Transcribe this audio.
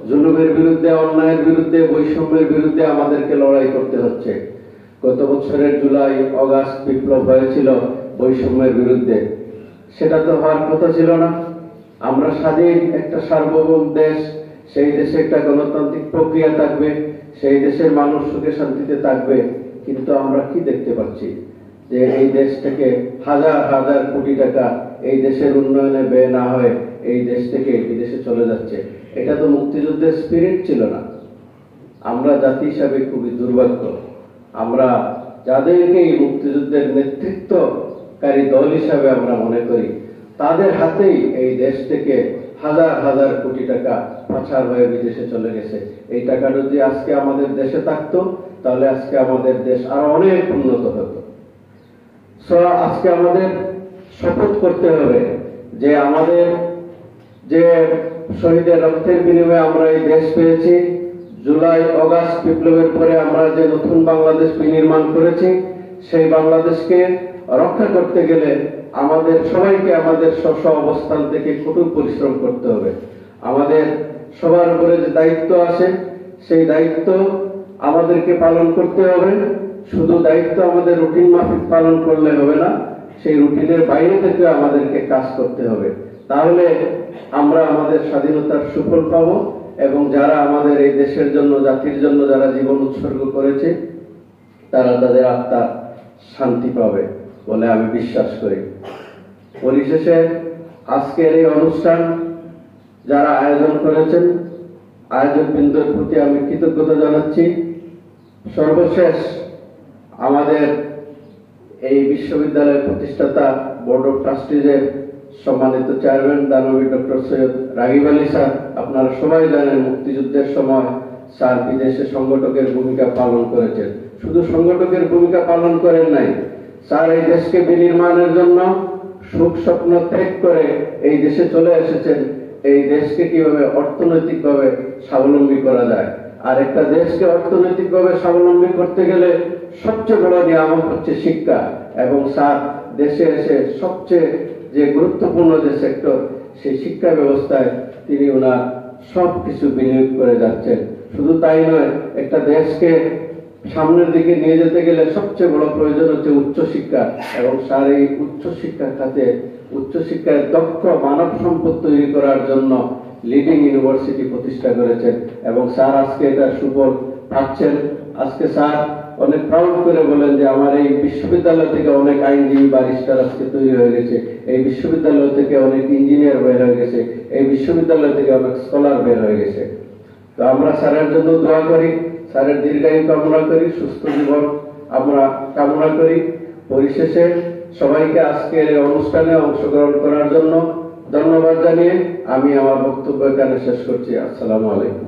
জুলুমের বিরুদ্ধে, অন্যায়ের বিরুদ্ধে, বৈষম্যের বিরুদ্ধে আমাদেরকে লড়াই করতে হচ্ছে। গত বছরের জুলাই অগাস্ট বিপ্লব হয়েছিল বৈষম্যের বিরুদ্ধে, সেটা তো হওয়ার কথা ছিল না। আমরা স্বাধীন একটা সার্বভৌম দেশ, সেই দেশে একটা গণতান্ত্রিক প্রক্রিয়া থাকবে, সেই দেশের মানুষ সুখে শান্তিতে থাকবে, কিন্তু আমরা কি দেখতে পাচ্ছি যে এই দেশ থেকে হাজার হাজার কোটি টাকা এই দেশের উন্নয়নে ব্যয় না হয়ে এই দেশ থেকে বিদেশে চলে যাচ্ছে। এটা তো মুক্তিযুদ্ধের স্পিরিট ছিল না। আমরা জাতি হিসাবে খুবই দুর্ভাগ্য, আমরা যাদেরকে এই মুক্তিযুদ্ধের নেতৃত্বকারী দল হিসাবে আমরা মনে করি, তাদের হাতেই এই দেশ থেকে হাজার হাজার কোটি টাকা পাচার হয়ে বিদেশে চলে গেছে। এই টাকা যদি আজকে আমাদের দেশে থাকতো, তাহলে আজকে আমাদের দেশ আরো অনেক উন্নত হতো। আজকে আমাদের শপথ করতে হবে যে আমাদের যে শহীদের রক্তের বিনিময়ে আমরা এই দেশ পেয়েছি, জুলাই অগাস্ট বিপ্লবের পরে আমরা যে নতুন বাংলাদেশ বিনির্মাণ করেছি, সেই বাংলাদেশকে রক্ষা করতে গেলে আমাদের সবাইকে আমাদের স্ব অবস্থান থেকে কঠোর পরিশ্রম করতে হবে। আমাদের সবার উপরে যে দায়িত্ব আছে, সেই দায়িত্ব আমাদেরকে পালন করতে হবে। শুধু দায়িত্ব আমাদের রুটিন মাফিক পালন করলে হবে না, সেই রুটিনের বাইরে থেকে আমাদেরকে কাজ করতে হবে। তাহলে আমরা আমাদের স্বাধীনতার সুফল পাব এবং যারা আমাদের এই দেশের জন্য, জাতির জন্য যারা জীবন উৎসর্গ করেছে, তারা তাদের আত্মার শান্তি পাবে বলে আমি বিশ্বাস করি। পরিশেষে আজকের এই অনুষ্ঠান যারা আয়োজন করেছেন, আয়োজকবৃন্দের প্রতি আমি কৃতজ্ঞতা জানাচ্ছি। সর্বশেষ আমাদের এই বিশ্ববিদ্যালয়ের প্রতিষ্ঠাতা বোর্ড অফ ট্রাস্টিজের সম্মানিত চেয়ারম্যান দানবীর ডক্টর সৈয়দ রাগিব আলী স্যার, আপনারা সবাই জানেন মুক্তিযুদ্ধের সময় স্যার বিদেশে সংগঠকের ভূমিকা পালন করেছেন। শুধু সংগঠকের ভূমিকা পালন করেন নাই, স্যার এই দেশকে বিনির্মাণের জন্য সুখ স্বপ্ন ত্যাগ করে এই দেশে চলে এসেছেন। এই দেশকে কিভাবে অর্থনৈতিকভাবে স্বাবলম্বী করা যায়, আর একটা দেশকে অর্থনৈতিকভাবে স্বাবলম্বী করতে গেলে সবচেয়ে বড় নিয়ামক হচ্ছে শিক্ষা। এবং স্যার দেশে এসে সবচেয়ে যে গুরুত্বপূর্ণ যে সেক্টর, সেই শিক্ষা ব্যবস্থায় তিনি ওনার সবকিছু বিনিয়োগ করে যাচ্ছেন। শুধু তাই নয়, একটা দেশকে সামনের দিকে নিয়ে যেতে গেলে সবচেয়ে বড় প্রয়োজন হচ্ছে উচ্চশিক্ষা, এবং স্যার এই উচ্চশিক্ষার খাতে উচ্চশিক্ষায় দক্ষ মানব সম্পদ তৈরি করার জন্য লিডিং ইউনিভার্সিটি প্রতিষ্ঠা করেছেন এবং স্যার আজকে এটা সুফল পাচ্ছেন। আজকে স্যার অনেক প্রাউড করে বলেন যে আমার এই বিশ্ববিদ্যালয় থেকে অনেক আইনজীবী, ব্যারিস্টার আজকে তৈরি হয়ে গেছে, এই বিশ্ববিদ্যালয় থেকে অনেক ইঞ্জিনিয়ার বের হয়ে গেছে, এই বিশ্ববিদ্যালয় থেকে অনেক স্কলার বের হয়ে গেছে। তো আমরা স্যারের জন্য দোয়া করি, স্যারের দীর্ঘায়ু কামনা করি, সুস্থ জীবন আমরা কামনা করি। পরিশেষে সবাইকে আজকের এই অনুষ্ঠানে অংশগ্রহণ করার জন্য ধন্যবাদ জানিয়ে আমি আমার বক্তব্য এখানে শেষ করছি। আসসালামু আলাইকুম।